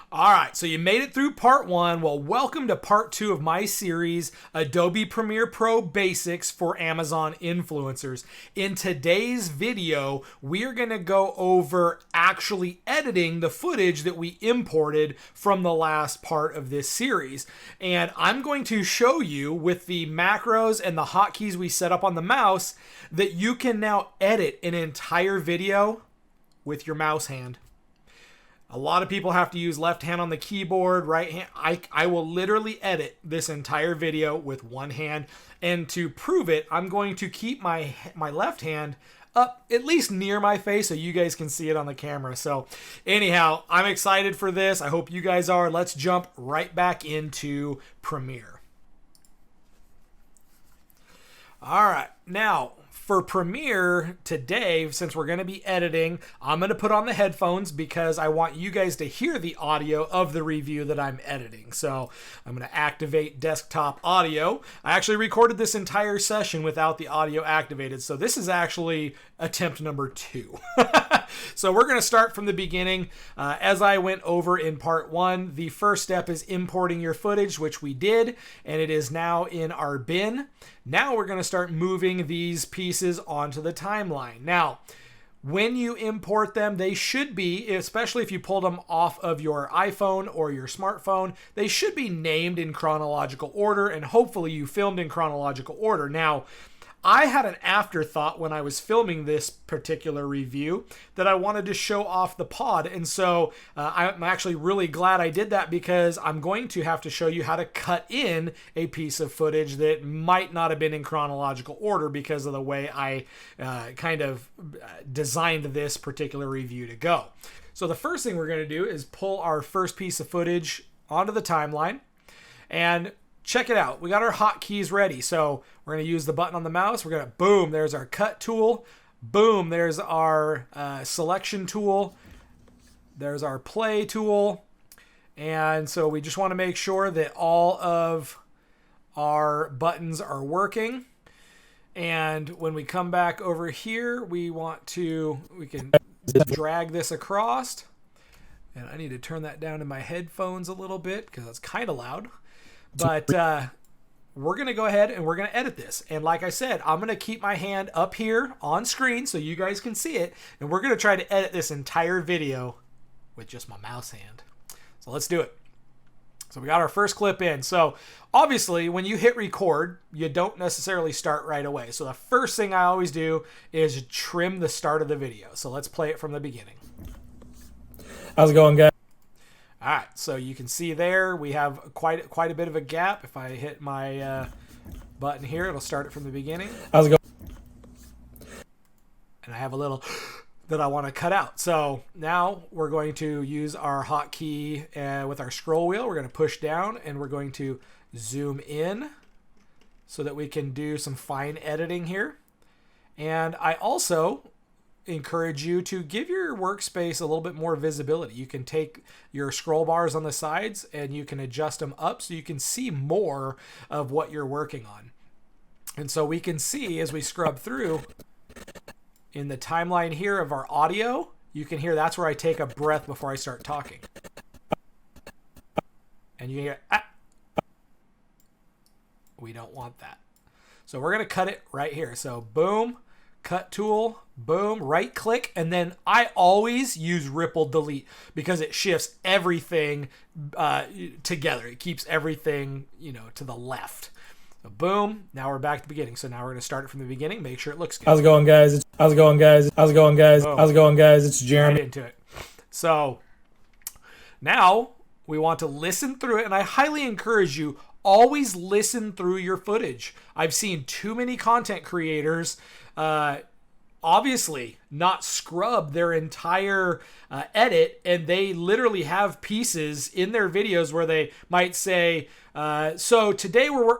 All right, so you made it through part one. Well, welcome to part two of my series, Adobe Premiere Pro Basics for Amazon Influencers. In today's video, we are going to go over actually editing the footage that we imported from the last part of this series. And I'm going to show you with the macros and the hotkeys we set up on the mouse that you can now edit an entire video with your mouse hand. A lot of people have to use left hand on the keyboard, right hand. I will literally edit this entire video with one hand. And to prove it, I'm going to keep my left hand up at least near my face so you guys can see it on the camera. So anyhow, I'm excited for this. I hope you guys are. Let's jump right back into Premiere. All right, now for Premiere today, since we're going to be editing, I'm going to put on the headphones because I want you guys to hear the audio of the review that I'm editing. So I'm going to activate desktop audio. I actually recorded this entire session without the audio activated. So this is actually attempt number 2. So we're going to start from the beginning. As I went over in part 1, the first step is importing your footage, which we did, and it is now in our bin. Now we're going to start moving these pieces onto the timeline. Now, when you import them, they should be, especially if you pulled them off of your iPhone or your smartphone, they should be named in chronological order, and hopefully you filmed in chronological order. Now, I had an afterthought when I was filming this particular review that I wanted to show off the pod. And so I'm actually really glad I did that because I'm going to have to show you how to cut in a piece of footage that might not have been in chronological order because of the way I kind of designed this particular review to go. So the first thing we're going to do is pull our first piece of footage onto the timeline and check it out. We got our hotkeys ready. So we're going to use the button on the mouse. We're going to, boom, there's our cut tool. Boom, there's our selection tool. There's our play tool. And so we just want to make sure that all of our buttons are working. And when we come back over here, we can drag this across. And I need to turn that down in my headphones a little bit because it's kind of loud. But we're going to go ahead and we're going to edit this. And like I said, I'm going to keep my hand up here on screen so you guys can see it. And we're going to try to edit this entire video with just my mouse hand. So let's do it. So we got our first clip in. So obviously when you hit record, you don't necessarily start right away. So the first thing I always do is trim the start of the video. So let's play it from the beginning. How's it going, guys? All right, so you can see there we have quite a bit of a gap. If I hit my button here, it'll start it from the beginning. How's it going? And I have a little that I want to cut out. So now we're going to use our hotkey with our scroll wheel. We're going to push down and we're going to zoom in so that we can do some fine editing here. And I also encourage you to give your workspace a little bit more visibility. You can take your scroll bars on the sides and you can adjust them up so you can see more of what you're working on. And so we can see as we scrub through in the timeline here of our audio, you can hear that's where I take a breath before I start talking. And you hear, ah. We don't want that. So we're going to cut it right here. So boom, cut tool, boom, right click, and then I always use ripple delete because it shifts everything together. It keeps everything, to the left. So boom, now we're back to the beginning. So now we're going to start it from the beginning, make sure it looks good. How's it going, guys? How's it going, guys? How's it going, guys? How's it going, guys? It's Jeremy. Right into it. So now we want to listen through it, and I highly encourage you, always listen through your footage. I've seen too many content creators obviously not scrub their entire edit, and they literally have pieces in their videos where they might say, so today we're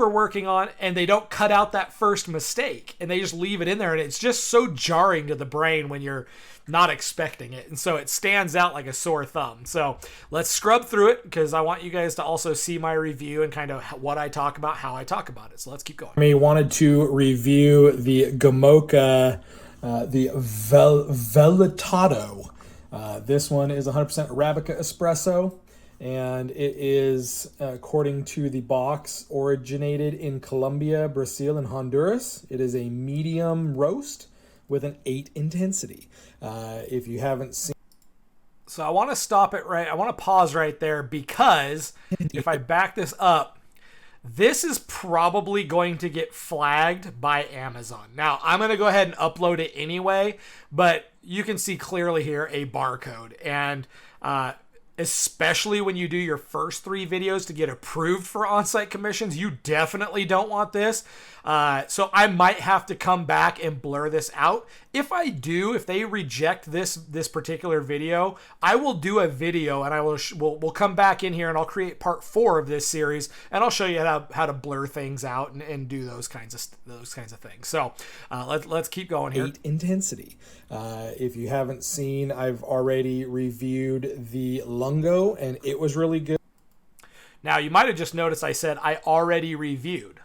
working on, and they don't cut out that first mistake and they just leave it in there, and it's just so jarring to the brain when you're not expecting it, and so it stands out like a sore thumb. So let's scrub through it because I want you guys to also see my review and kind of what I talk about, how I talk about it. So let's keep going. I wanted to review the Gamoka, the Velitado This one is 100% Arabica espresso, and it is, according to the box, originated in Colombia, Brazil, and Honduras. It is a medium roast with an 8 intensity. If you haven't seen... So I want to stop it right. I want to pause right there because if I back this up, this is probably going to get flagged by Amazon. Now, I'm going to go ahead and upload it anyway, but you can see clearly here a barcode. And especially when you do your first 3 videos to get approved for on-site commissions, you definitely don't want this. So I might have to come back and blur this out. If I do, if they reject this particular video, I will do a video and I we'll come back in here and I'll create part 4 of this series and I'll show you how to blur things out and do those kinds of things. So let's keep going here. 8 intensity. If you haven't seen, I've already reviewed the Lungo and it was really good. Now you might have just noticed I said I already reviewed.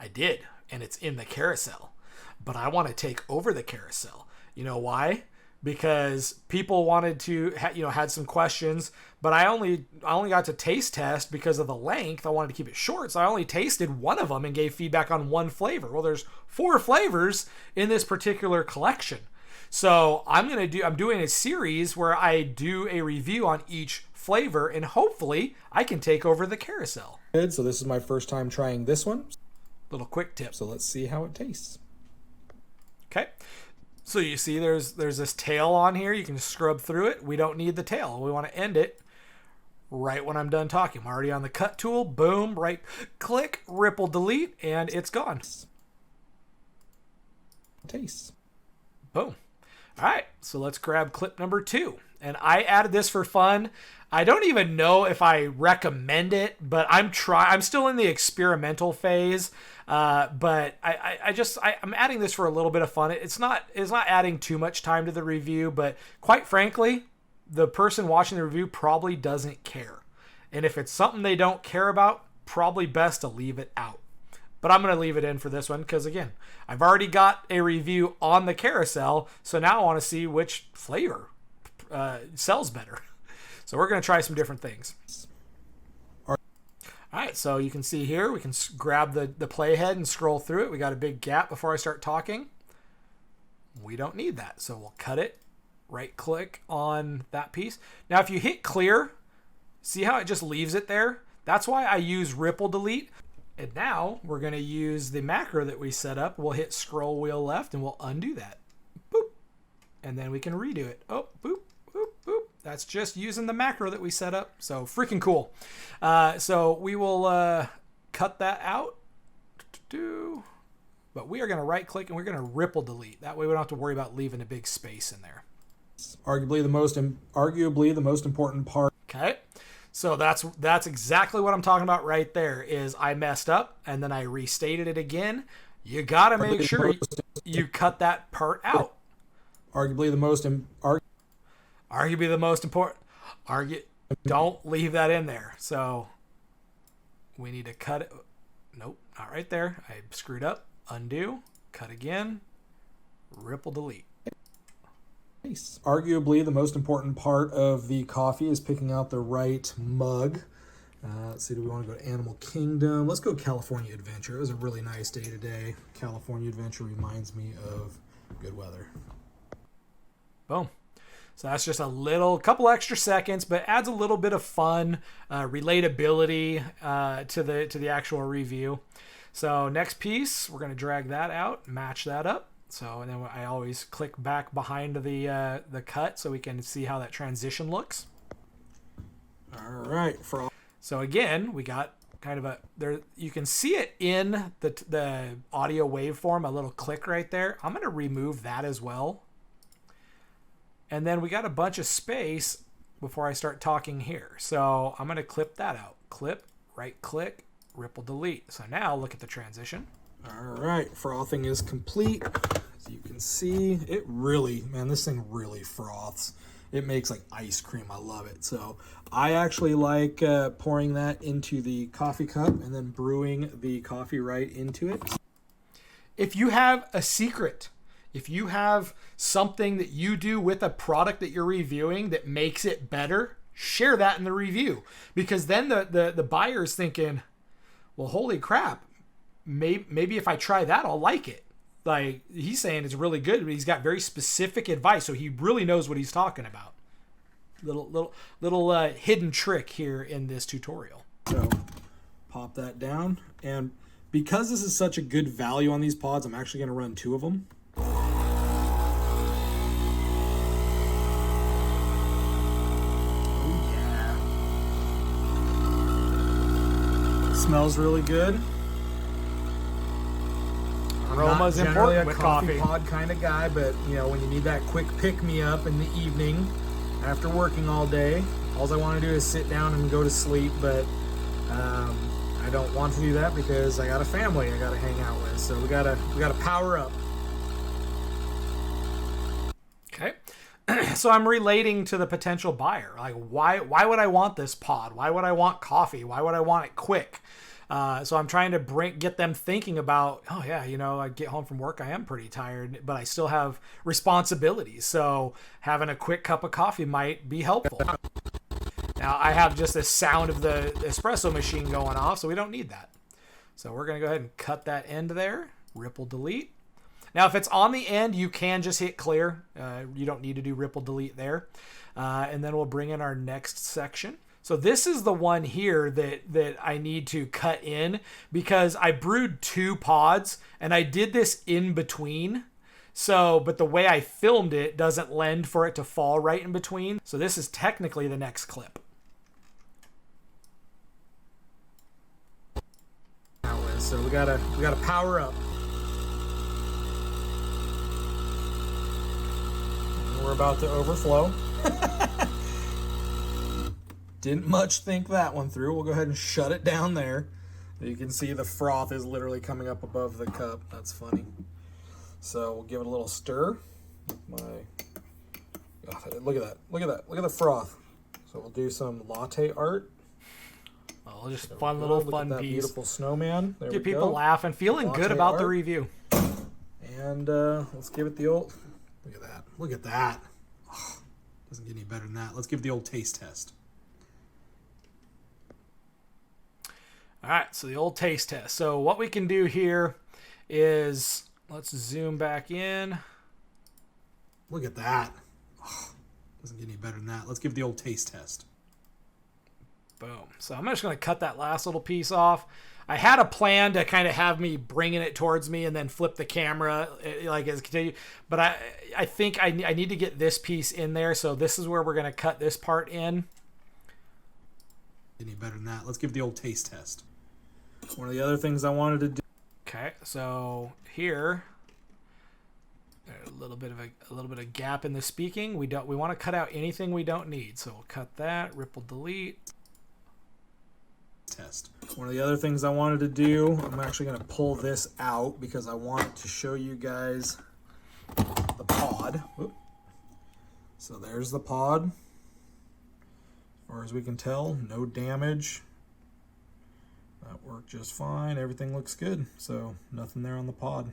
I did, and it's in the carousel. But I want to take over the carousel. You know why? Because people wanted to, had some questions, but I only got to taste test because of the length. I wanted to keep it short, so I only tasted one of them and gave feedback on one flavor. Well, there's 4 flavors in this particular collection. So I'm doing a series where I do a review on each flavor, and hopefully I can take over the carousel. Good. So this is my first time trying this one. Little quick tip. So let's see how it tastes. Okay. So you see there's this tail on here. You can scrub through it. We don't need the tail. We want to end it right when I'm done talking. I'm already on the cut tool. Boom. Right click. Ripple delete. And it's gone. Taste. Boom. All right. So let's grab clip number 2. And I added this for fun. I don't even know if I recommend it, but I'm still in the experimental phase. But I'm adding this for a little bit of fun. It's not adding too much time to the review, but quite frankly, the person watching the review probably doesn't care. And if it's something they don't care about, probably best to leave it out. But I'm going to leave it in for this one because, again, I've already got a review on the carousel, so now I want to see which flavor sells better. So we're going to try some different things. All right, so you can see here, we can grab the playhead and scroll through it. We got a big gap before I start talking. We don't need that, so we'll cut it. Right click on that piece. Now, if you hit clear, see how it just leaves it there? That's why I use ripple delete. And now we're going to use the macro that we set up. We'll hit scroll wheel left and we'll undo that. Boop. And then we can redo it. Oh, boop, boop, boop. That's just using the macro that we set up. So freaking cool. So we will cut that out. But we are going to right click and we're going to ripple delete. That way we don't have to worry about leaving a big space in there. Arguably the most important part. Okay. So that's exactly what I'm talking about right there is I messed up and then I restated it again. You got to make sure you cut that part out. Arguably the most important. Don't leave that in there. So we need to cut it. Nope, not right there. I screwed up. Undo. Cut again. Ripple delete. Arguably the most important part of the coffee is picking out the right mug. Let's see, do we want to go to Animal Kingdom? Let's go California Adventure. It was a really nice day today. California Adventure reminds me of good weather. Boom. So that's just a couple extra seconds, but adds a little bit of fun, relatability to the actual review. So next piece, we're going to drag that out, match that up. So, and then I always click back behind the cut so we can see how that transition looks. All right. So again, we got kind of there. You can see it in the audio waveform, a little click right there. I'm going to remove that as well. And then we got a bunch of space before I start talking here. So I'm going to clip that out. Clip, right click, ripple delete. So now look at the transition. All right, frothing is complete. As you can see, this thing really froths. It makes like ice cream. I love it. So I actually like pouring that into the coffee cup and then brewing the coffee right into it. If you have a secret, If you have something that you do with a product that you're reviewing that makes it better, share that in the review, because then the buyer is thinking, well, holy crap, maybe if I try that, I'll like it. Like, he's saying it's really good, but he's got very specific advice, so he really knows what he's talking about. Little hidden trick here in this tutorial. So pop that down, and because this is such a good value on these pods, I'm actually going to run 2 of them. Smells really good. Aroma's important with coffee. Pod kind of guy, but you know, when you need that quick pick me up in the evening after working all day, all I want to do is sit down and go to sleep. But I don't want to do that because I got a family I got to hang out with. So we gotta power up. Okay. So I'm relating to the potential buyer. Like, why would I want this pod? Why would I want coffee? Why would I want it quick? So I'm trying to get them thinking about, oh yeah, you know, I get home from work, I am pretty tired, but I still have responsibilities. So having a quick cup of coffee might be helpful. Now I have just the sound of the espresso machine going off, so we don't need that. So we're going to go ahead and cut that end there, ripple delete. Now, if it's on the end, you can just hit clear. You don't need to do ripple delete there. And then we'll bring in our next section. So this is the one here that I need to cut in because I brewed 2 pods and I did this in between. So, but the way I filmed it doesn't lend for it to fall right in between. So this is technically the next clip. So we gotta power up. We're about to overflow. Didn't much think that one through. We'll go ahead and shut it down there. You can see the froth is literally coming up above the cup. That's funny. So we'll give it a little stir. Look at that. Look at that. Look at the froth. So we'll do some latte art. Oh, just fun little fun piece. Beautiful snowman. There Get people laughing, feeling good about the review. And let's give it the old. Look at that. Look at that. Oh, doesn't get any better than that. Let's give it the old taste test. All right, so the old taste test. So what we can do here is, let's zoom back in. Look at that. Oh, doesn't get any better than that. Let's give it the old taste test. Boom. So I'm just going to cut that last little piece off. I had a plan to kind of have me bringing it towards me and then flip the camera like as continue. But I think I need to get this piece in there. So this is where we're going to cut this part in. Any better than that? Let's give the old taste test. One of the other things I wanted to do. Okay, so here, a little bit of gap in the speaking. We want to cut out anything we don't need. So we'll cut that. Ripple delete. Test. One of the other things I wanted to do, I'm actually going to pull this out because I want to show you guys the pod. Whoop. So there's the pod. As far as we can tell, no damage. That worked just fine. Everything looks good. So nothing there on the pod.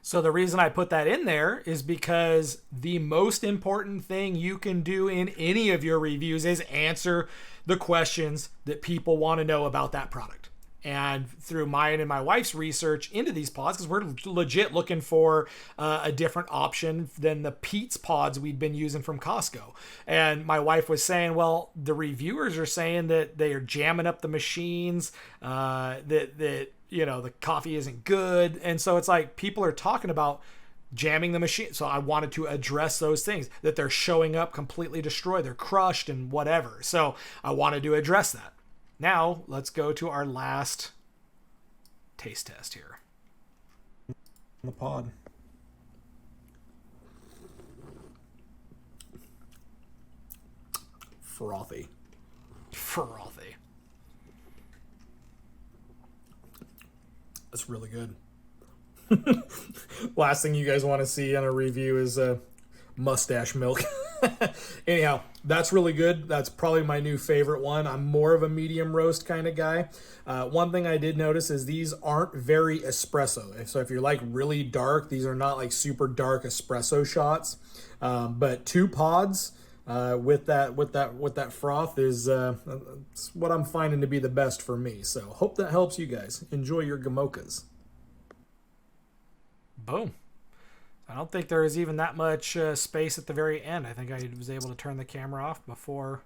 So the reason I put that in there is because the most important thing you can do in any of your reviews is answer the questions that people want to know about that product. And through mine and my wife's research into these pods, because we're legit looking for a different option than the Pete's pods we'd been using from Costco. And my wife was saying, well, the reviewers are saying that they are jamming up the machines, that you know, the coffee isn't good. And so it's like people are talking about jamming the machine. So I wanted to address those things, that they're showing up completely destroyed, they're crushed and whatever. So I wanted to address that. Now let's go to our last taste test here. The pod. Frothy. Frothy. That's really good. Last thing you guys want to see on a review is mustache milk. Anyhow, that's really good. That's probably my new favorite one. I'm more of a medium roast kind of guy. One thing I did notice is these aren't very espresso. So if you're like really dark, these are not like super dark espresso shots. But 2 pods with that froth is it's what I'm finding to be the best for me. So hope that helps you guys. Enjoy your gamokas. Boom. I don't think there is even that much space at the very end. I think I was able to turn the camera off before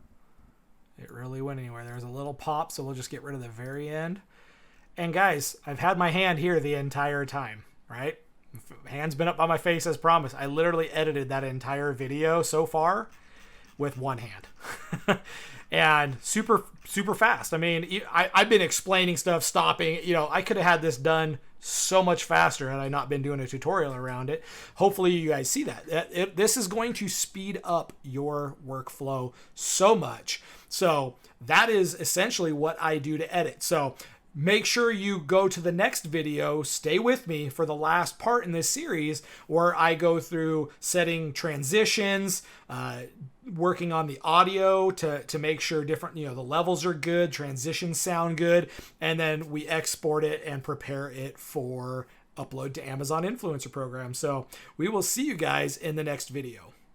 it really went anywhere. There's a little pop, so we'll just get rid of the very end. And guys, I've had my hand here the entire time, right? Hand's been up by my face as promised. I literally edited that entire video so far with one hand. And super fast. I mean, I've been explaining stuff, stopping. I could have had this done so much faster had I not been doing a tutorial around it. Hopefully you guys see that. This is going to speed up your workflow so much. So that is essentially what I do to edit. So make sure you go to the next video. Stay with me for the last part in this series where I go through setting transitions, working on the audio to make sure different, the levels are good, transitions sound good, and then we export it and prepare it for upload to Amazon Influencer Program. So we will see you guys in the next video.